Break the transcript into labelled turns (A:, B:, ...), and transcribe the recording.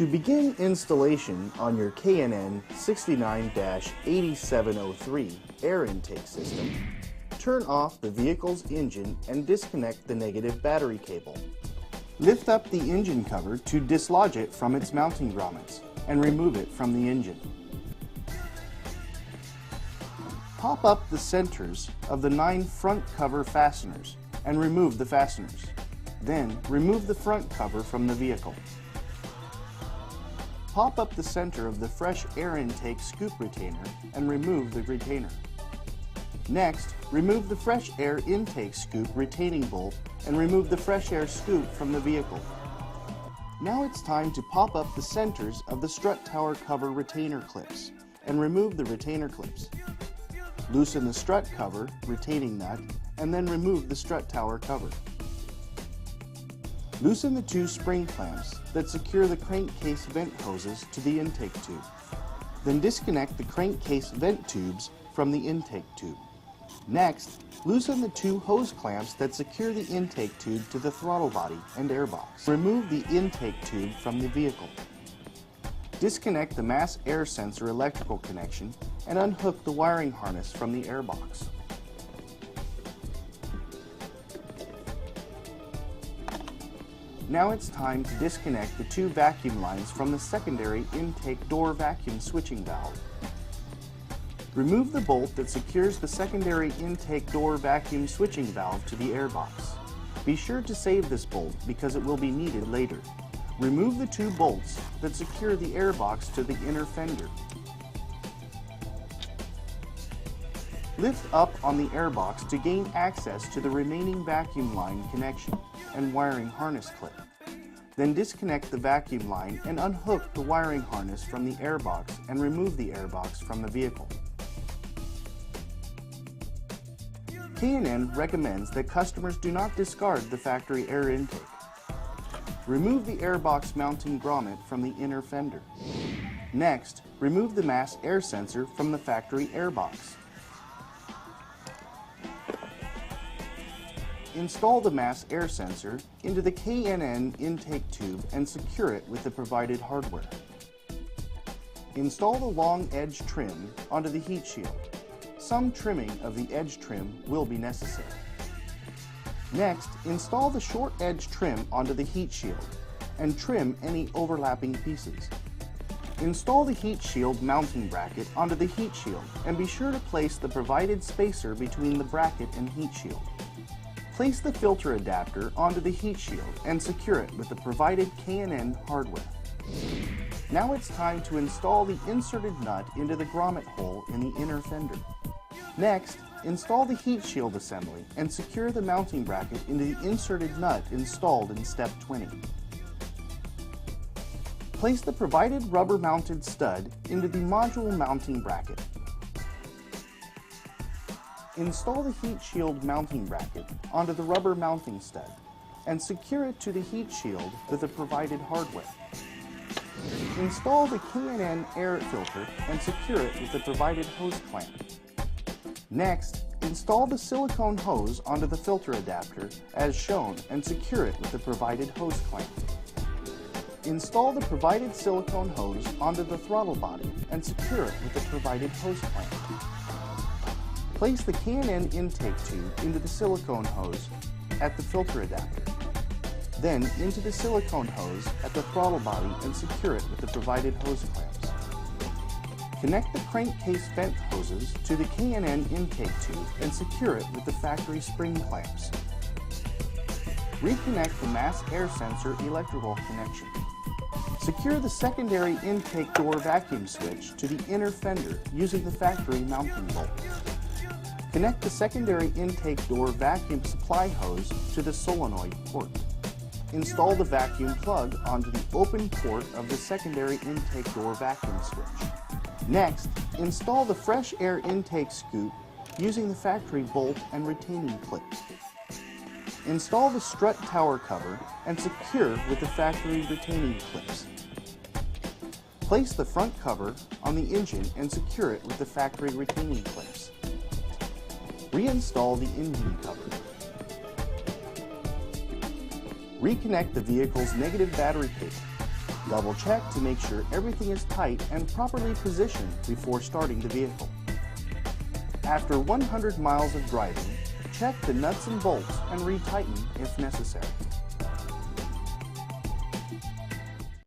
A: To begin installation on your K&N 69-8703 air intake system, turn off the vehicle's engine and disconnect the negative battery cable. Lift up the engine cover to dislodge it from its mounting grommets and remove it from the engine. Pop up the centers of the 9 front cover fasteners and remove the fasteners. Then remove the front cover from the vehicle. Pop up the center of the fresh air intake scoop retainer and remove the retainer. Next, remove the fresh air intake scoop retaining bolt and remove the fresh air scoop from the vehicle. Now it's time to pop up the centers of the strut tower cover retainer clips and remove the retainer clips. Loosen the strut cover retaining nut and then remove the strut tower cover. Loosen the 2 spring clamps that secure the crankcase vent hoses to the intake tube. Then disconnect the crankcase vent tubes from the intake tube. Next, loosen the 2 hose clamps that secure the intake tube to the throttle body and airbox. Remove the intake tube from the vehicle. Disconnect the mass air sensor electrical connection and unhook the wiring harness from the airbox. Now it's time to disconnect the 2 vacuum lines from the secondary intake door vacuum switching valve. Remove the bolt that secures the secondary intake door vacuum switching valve to the airbox. Be sure to save this bolt because it will be needed later. Remove the 2 bolts that secure the airbox to the inner fender. Lift up on the airbox to gain access to the remaining vacuum line connection and wiring harness clip. Then disconnect the vacuum line and unhook the wiring harness from the airbox and remove the airbox from the vehicle. K&N recommends that customers do not discard the factory air intake. Remove the airbox mounting grommet from the inner fender. Next, remove the mass air sensor from the factory airbox. Install the mass air sensor into the K&N intake tube and secure it with the provided hardware. Install the long edge trim onto the heat shield. Some trimming of the edge trim will be necessary. Next, install the short edge trim onto the heat shield and trim any overlapping pieces. Install the heat shield mounting bracket onto the heat shield and be sure to place the provided spacer between the bracket and heat shield. Place the filter adapter onto the heat shield and secure it with the provided K&N hardware. Now it's time to install the inserted nut into the grommet hole in the inner fender. Next, install the heat shield assembly and secure the mounting bracket into the inserted nut installed in step 20. Place the provided rubber mounted stud into the module mounting bracket. Install the heat shield mounting bracket onto the rubber mounting stud and secure it to the heat shield with the provided hardware. Install the K&N air filter and secure it with the provided hose clamp. Next, install the silicone hose onto the filter adapter as shown and secure it with the provided hose clamp. Install the provided silicone hose onto the throttle body and secure it with the provided hose clamp. Place the K&N intake tube into the silicone hose at the filter adapter. Then into the silicone hose at the throttle body and secure it with the provided hose clamps. Connect the crankcase vent hoses to the K&N intake tube and secure it with the factory spring clamps. Reconnect the mass air sensor electrical connection. Secure the secondary intake door vacuum switch to the inner fender using the factory mounting bolt. Connect the secondary intake door vacuum supply hose to the solenoid port. Install the vacuum plug onto the open port of the secondary intake door vacuum switch. Next, install the fresh air intake scoop using the factory bolt and retaining clip. Install the strut tower cover and secure with the factory retaining clips. Place the front cover on the engine and secure it with the factory retaining clips. Reinstall the engine cover. Reconnect the vehicle's negative battery cable. Double check to make sure everything is tight and properly positioned before starting the vehicle. After 100 miles of driving, check the nuts and bolts and retighten if necessary.